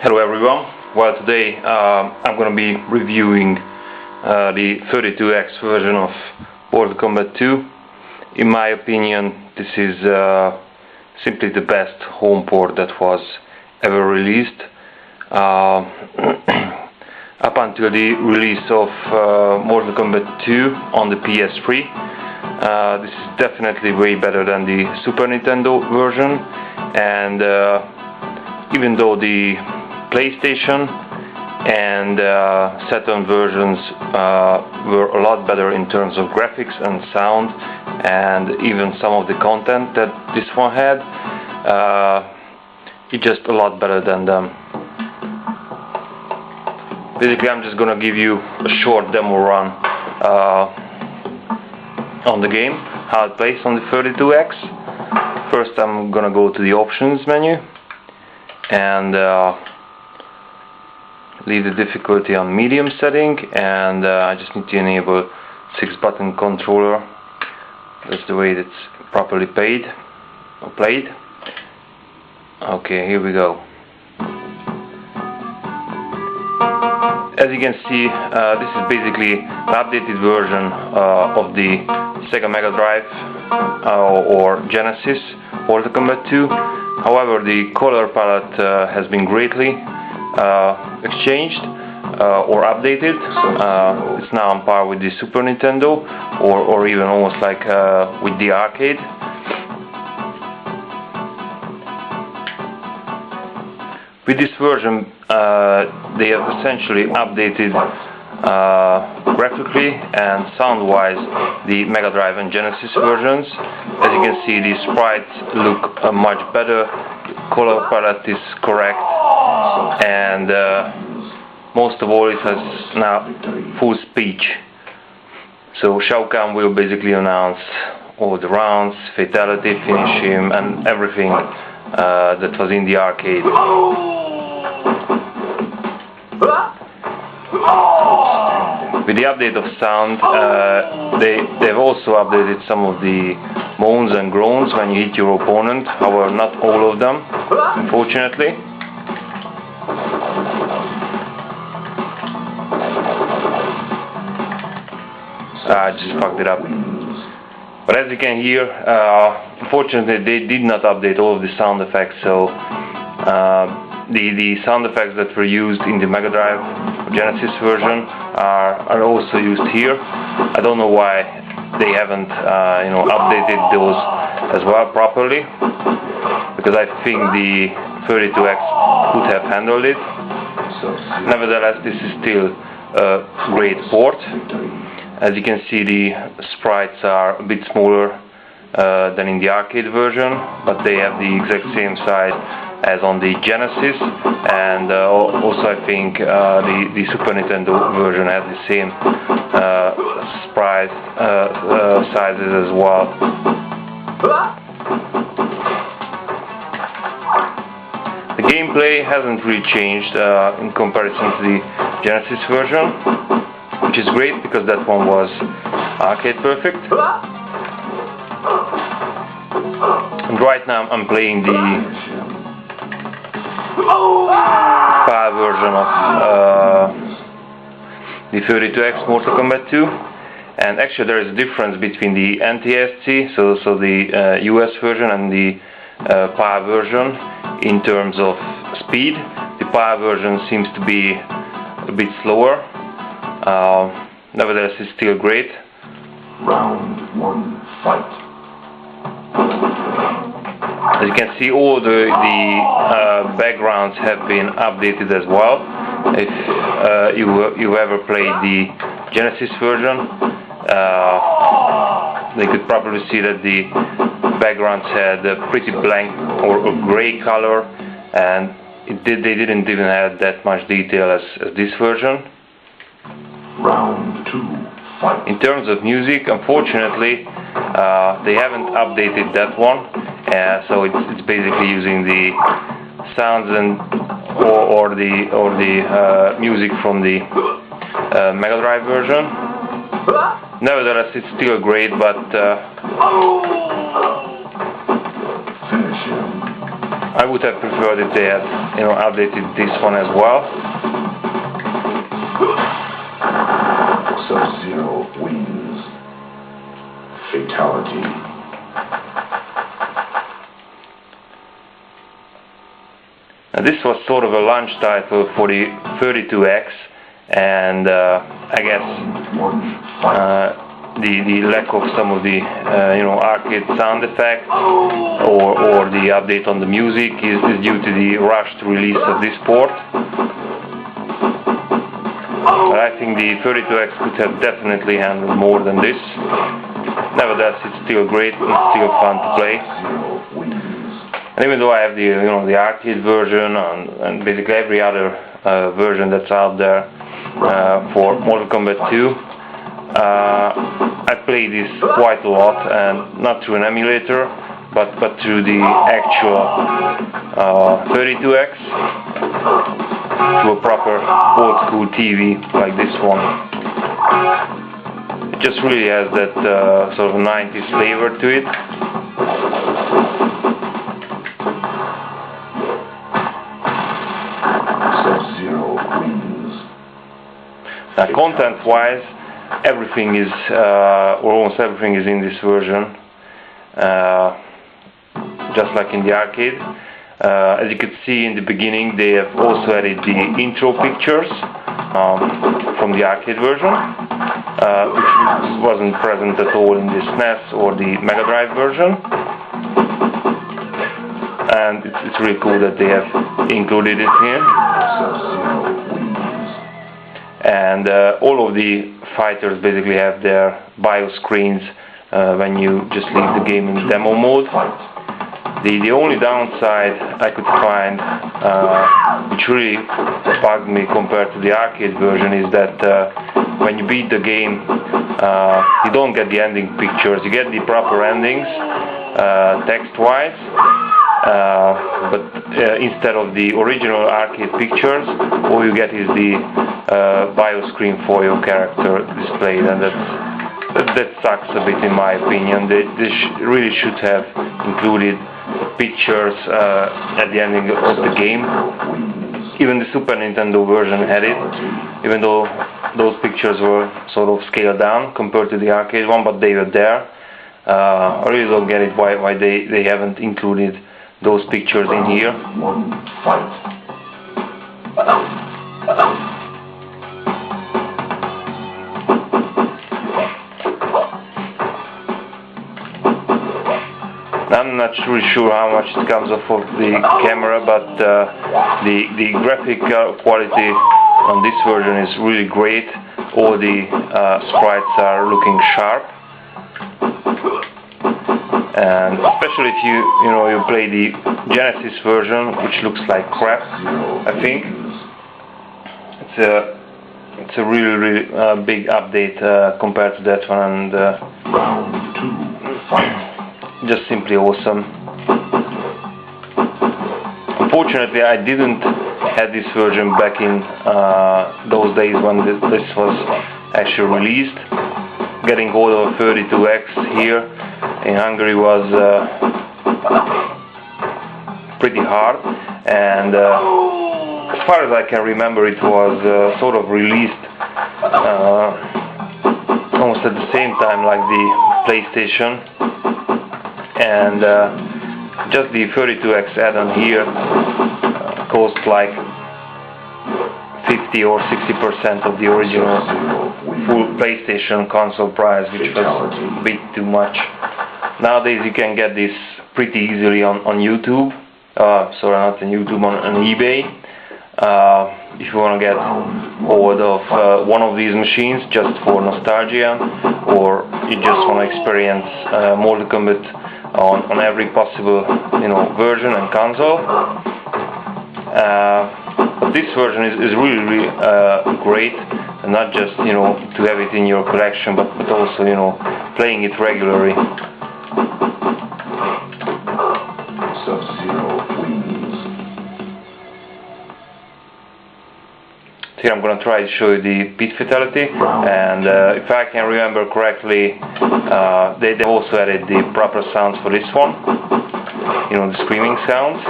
Hello everyone. Well, today I'm going to be reviewing the 32X version of Mortal Kombat 2. In my opinion, this is simply the best home port that was ever released. Up until the release of Mortal Kombat 2 on the PS3, this is definitely way better than the Super Nintendo version, and even though the PlayStation and Saturn versions were a lot better in terms of graphics and sound, and even some of the content that this one had, it's just a lot better than them. Basically, I'm just gonna give you a short demo run on the game, how it plays on the 32X. First, I'm gonna go to the options menu and leave the difficulty on medium setting, and I just need to enable 6-button controller. That's the way it's properly played. Okay, here we go. As you can see, this is basically an updated version of the Sega Megadrive or Genesis Mortal Kombat 2. However, the color palette has been greatly exchanged or updated. It's now on par with the Super Nintendo, or even almost like with the arcade. With this version, they have essentially updated graphically and sound-wise the Mega Drive and Genesis versions. As you can see, the sprites look much better, the color palette is correct, and most of all, it has now full speech. So Shao Kahn will basically announce all the rounds, fatality, finish him, and everything that was in the arcade. With the update of sound, they've also updated some of the moans and groans when you hit your opponent. However, not all of them, unfortunately. I just fucked it up. But as you can hear, unfortunately they did not update all of the sound effects, so the sound effects that were used in the Mega Drive Genesis version are also used here. I don't know why they haven't updated those as well properly, because I think the 32X could have handled it. Nevertheless, this is still a great port. As you can see, the sprites are a bit smaller than in the arcade version, but they have the exact same size as on the Genesis, and also I think the Super Nintendo version has the same sprite sizes as well. The gameplay hasn't really changed in comparison to the Genesis version, which is great because that one was arcade perfect. And right now I'm playing the PAL version of the 32X Mortal Kombat 2, and actually there is a difference between the NTSC, so the US version, and the PAL version in terms of speed. The PAL version seems to be a bit slower. Nevertheless, it's still great. Round 1, fight. As you can see, all the backgrounds have been updated as well. If you ever played the Genesis version, they could probably see that the backgrounds had a pretty blank or a gray color, and they didn't even have that much detail as this version. Round 2, fight. In terms of music, unfortunately, they haven't updated that one, so it's basically using the sounds or the music from the Mega Drive version. Nevertheless, it's still great, but finish him. I would have preferred if they had, you know, updated this one as well. Sub-Zero wins. Fatality. Now, this was sort of a launch title for the 32X, and I guess the lack of some of the you know, arcade sound effects or the update on the music is due to the rushed release of this port. But I think the 32X could have definitely handled more than this. Nevertheless, it's still great, it's still fun to play. And even though I have the, you know, the arcade version and basically every other version that's out there for Mortal Kombat 2, I play this quite a lot, and not through an emulator, but through the actual 32X, to a proper old school TV like this one. It just really has that sort of 90s flavor to it. Now, content-wise, everything is, or almost everything is in this version, just like in the arcade. As you could see in the beginning, they have also added the intro pictures from the arcade version, which wasn't present at all in the SNES or the Megadrive version. And it's really cool that they have included it here. And all of the fighters basically have their bio screens when you just leave the game in demo mode. The only downside I could find, which really bugged me compared to the arcade version, is that when you beat the game, you don't get the ending pictures. You get the proper endings, text-wise, but instead of the original arcade pictures, all you get is the bio screen for your character displayed, and that sucks a bit in my opinion. They really should have included pictures at the ending of the game. Even the Super Nintendo version had it, even though those pictures were sort of scaled down compared to the arcade one, but they were there. I really don't get it why they haven't included those pictures in here. I'm not really sure how much it comes off of the camera, but the graphic quality on this version is really great. All the sprites are looking sharp, and especially if you play the Genesis version, which looks like crap. I think it's a really big update compared to that one, and just simply awesome. Unfortunately, I didn't have this version back in those days when this was actually released. Getting hold of a 32X here in Hungary was pretty hard, and as far as I can remember, it was sort of released almost at the same time like the PlayStation. And just the 32X add-on here cost like 50 or 60% of the original full PlayStation console price, which was a bit too much. Nowadays you can get this pretty easily on YouTube, sorry, not on YouTube, on eBay. If you want to get hold of one of these machines just for nostalgia, or you just want to experience Mortal Kombat on every possible version and console. But this version is really great, and not just to have it in your collection, but also playing it regularly. Sub-Zero wins. Here I'm going to try to show you the Pit Fatality, and if I can remember correctly, they also added the proper sounds for this one, the screaming sounds.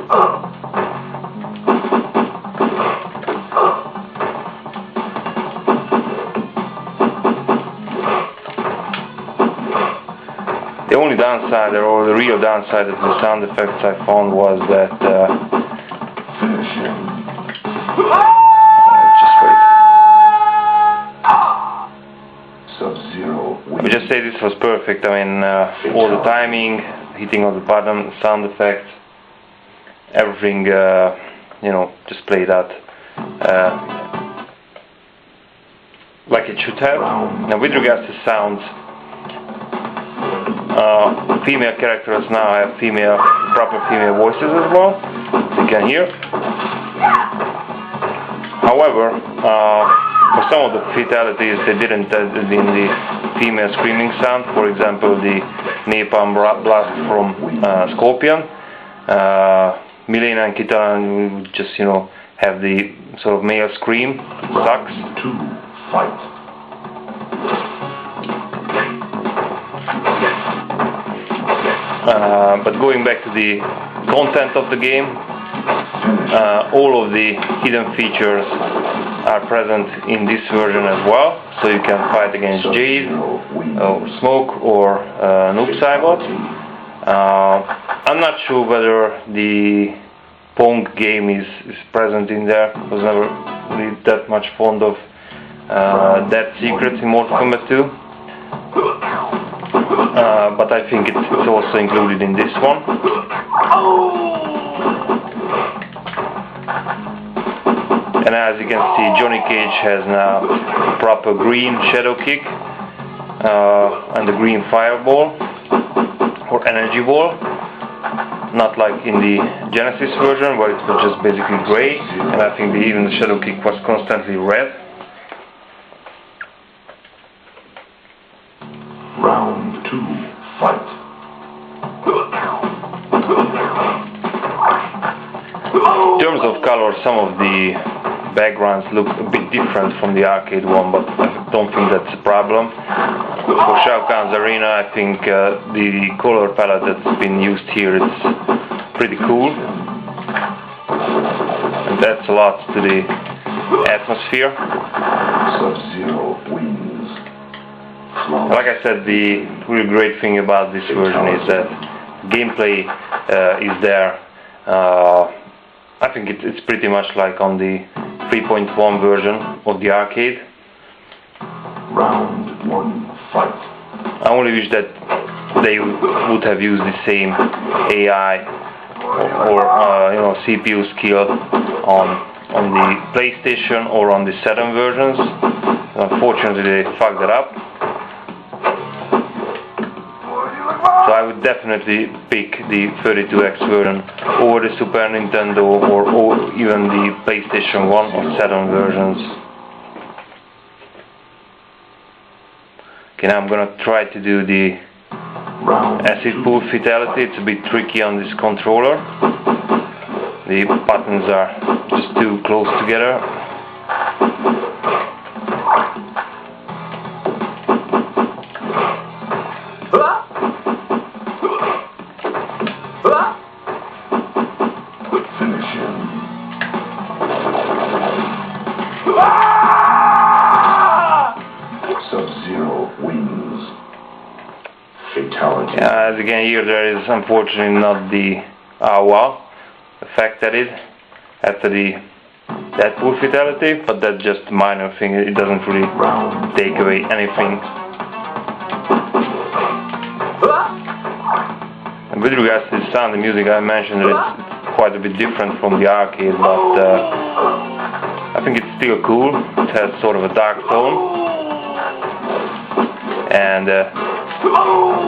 The only downside, or the real downside of the sound effects I found was that just wait. Sub-Zero I would just say this was perfect. I mean, all the timing, hitting of the button, sound effects, everything, you know, just played out like it should have. Now, with regards to sounds, female characters now have proper female voices as well, as you can hear. However, for some of the fatalities, they didn't add in the female screaming sound. For example, the napalm blast from Scorpion. Milena and Kitana would just, you know, have the sort of male scream. Sucks. Two, fight. But going back to the content of the game, all of the hidden features are present in this version as well, so you can fight against Jade, or Smoke, or Noob Saibot. I'm not sure whether the Pong game is present in there. I was never really that much fond of that secret in Mortal Kombat 2. But I think it's also included in this one. And as you can see, Johnny Cage has now a proper green shadow kick and the green fireball or energy ball, not like in the Genesis version where it was just basically grey, and I think even the shadow kick was constantly red. Round two, fight. In terms of color, some of the backgrounds look a bit different from the arcade one, but I don't think that's a problem. For Shao Kahn's arena, I think the color palette that's been used here is pretty cool, and adds a lot to the atmosphere. Sub-Zero wins. Like I said, the really great thing about this version is that gameplay is there. I think it's pretty much like on the 3.1 version of the arcade. Round one, fight. I only wish that they would have used the same AI or you know, CPU skill on the PlayStation or on the Saturn versions. Unfortunately, they fucked it up. So I would definitely pick the 32X version over the Super Nintendo or even the PlayStation 1 or Saturn versions. Okay, now I'm gonna try to do the acid pool fatality. It's a bit tricky on this controller. The buttons are just too close together. Sub-Zero wins. Fatality. As again, here there is unfortunately not the wow effect that is after the Deadpool fatality, but that's just a minor thing. It doesn't really take away anything. And with regards to the sound and music, I mentioned that it's quite a bit different from the arcade, but I think it's still cool. It has sort of a dark tone. And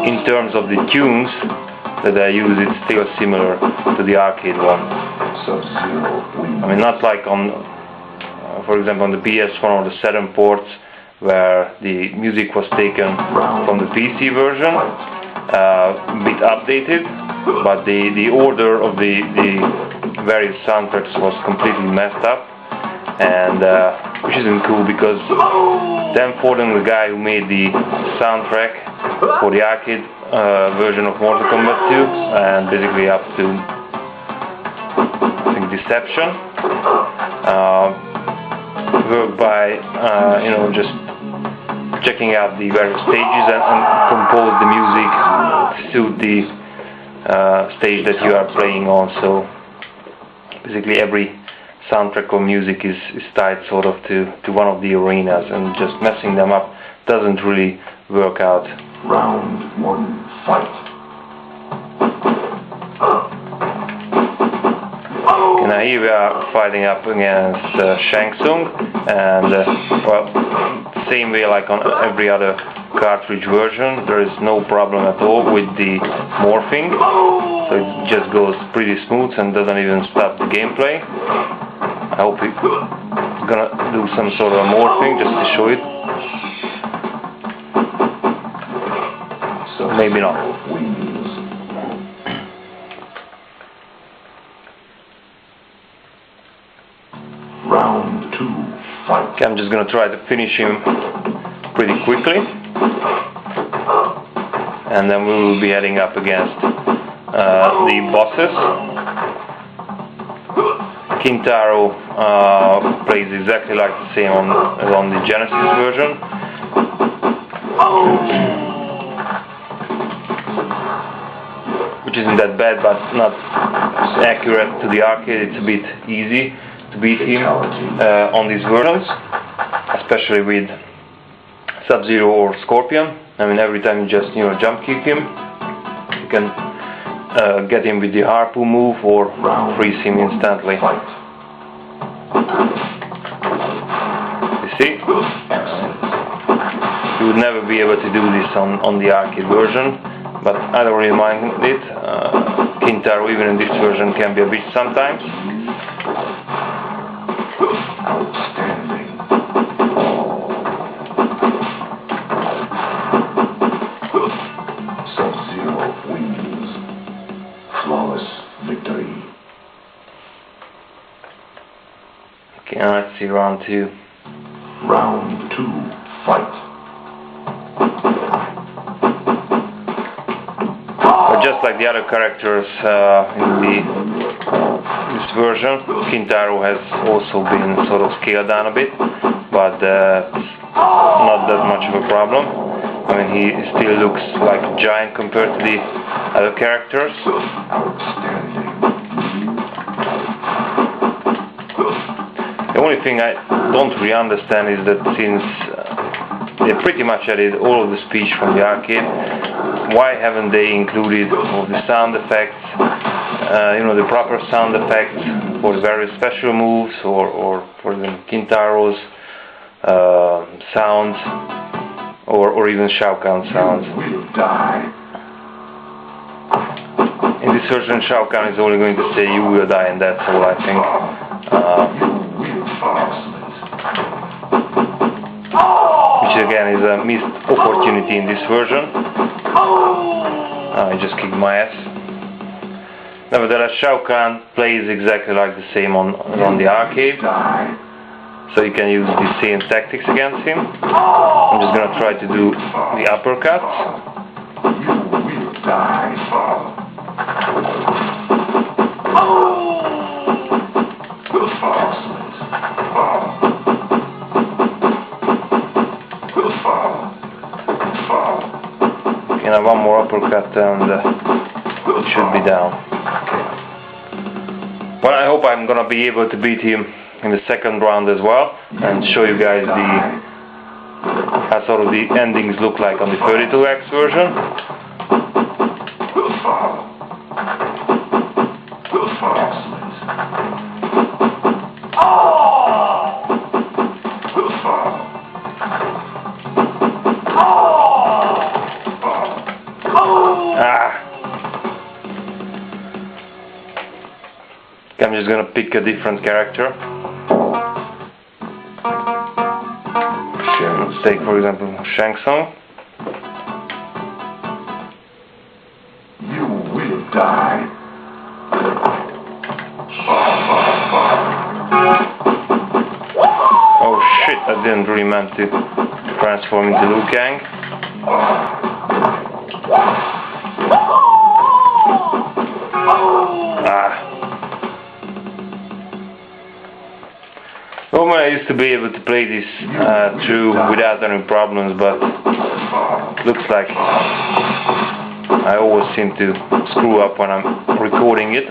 in terms of the tunes that I use, it's still similar to the arcade one. I mean, not like on, for example, on the PS1 or the Saturn ports, where the music was taken from the PC version, a bit updated, but the order of the various soundtracks was completely messed up, and which isn't cool, because Dan Forden, the guy who made the soundtrack for the arcade version of Mortal Kombat 2, and basically up to deception. Work by just checking out the various stages and compose the music to suit the stage that you are playing on. So basically every soundtrack or music is tied sort of to one of the arenas, and just messing them up doesn't really work out. Round 1, fight. Now here we are fighting up against Shang Tsung, and well, same way like on every other cartridge version, there is no problem at all with the morphing, so it just goes pretty smooth and doesn't even stop the gameplay. I hope it's gonna do some sort of morphing just to show it. Maybe not. Round 2, fight. Okay, I'm just gonna try to finish him pretty quickly, and then we will be heading up against the bosses. Kintaro plays exactly like the same on the Genesis version. Which isn't that bad, but not accurate to the arcade. It's a bit easy to beat him on these versions, especially with Sub-Zero or Scorpion. I mean, every time you just jump kick him, you can get him with the harpoon move or freeze him instantly. You see? You would never be able to do this on the arcade version, but I don't really mind it. Kintaro, even in this version, can be a bitch sometimes. Outstanding. Sub-Zero wins. Flawless victory. Okay, now let's see round 2. Round 2, fight. Just like the other characters in this version, Kintaro has also been sort of scaled down a bit, but not that much of a problem. I mean, he still looks like a giant compared to the other characters. The only thing I don't really understand is that since they pretty much added all of the speech from the arcade, why haven't they included all the sound effects, the proper sound effects for the various special moves, or for the Kintaro's sounds, or even Shao Kahn sounds. In this version, Shao Kahn is only going to say "you will die," and that's all, I think. Which again is a missed opportunity in this version. I just kicked my ass. Nevertheless, Shao Kahn plays exactly like the same on the arcade, so you can use the same tactics against him. I'm just gonna try to do the uppercut. One more uppercut and it should be down. But I hope I'm gonna be able to beat him in the second round as well, and show you guys how sort of the endings look like on the 32X version. I'm just gonna pick a different character. Let's take, for example, Shang Tsung. You will die. Oh shit, I didn't really mean to transform into Liu Kang. used to be able to play this through without any problems, but looks like I always seem to screw up when I'm recording it.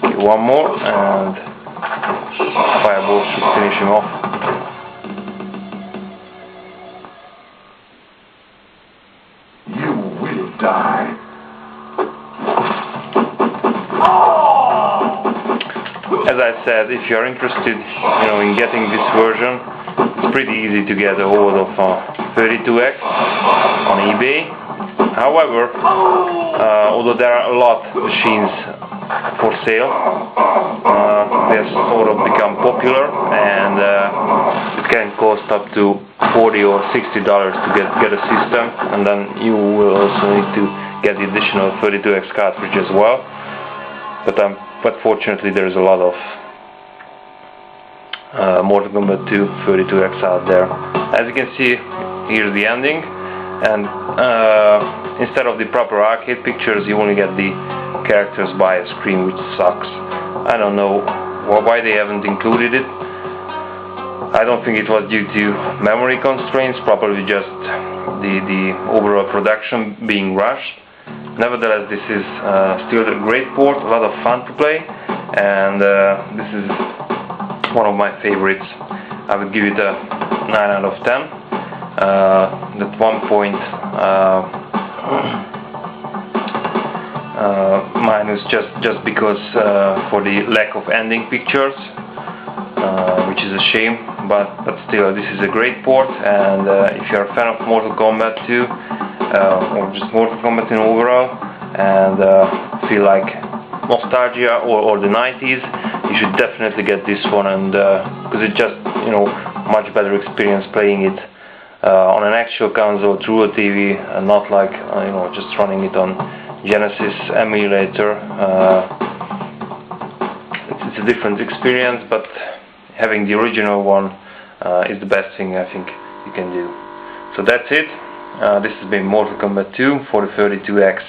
Okay, one more and fireball should finish him off. You will die. As I said, if you're interested, in getting this version, it's pretty easy to get a hold of 32X on eBay. However, although there are a lot of machines for sale, they've sort of become popular, and it can cost up to $40 or $60 to get a system, and then you will also need to get the additional 32X cartridge as well. But fortunately, there's a lot of Mortal Kombat 2 32X out there. As you can see, here's the ending, and instead of the proper arcade pictures, you only get the characters by a screen, which sucks. I don't know why they haven't included it. I don't think it was due to memory constraints, probably just the overall production being rushed. Nevertheless, this is still a great port, a lot of fun to play, and this is one of my favorites. I would give it a 9 out of 10. That 1 point minus just because for the lack of ending pictures, which is a shame, but still, this is a great port, and if you're a fan of Mortal Kombat 2 or just Mortal Kombat in overall, and feel like nostalgia or the 90s, you should definitely get this one, and because it's just much better experience playing it on an actual console through a TV, and not like just running it on Genesis emulator. It's a different experience, but having the original one is the best thing I think you can do. So that's it. This has been Mortal Kombat 2 for the 32X.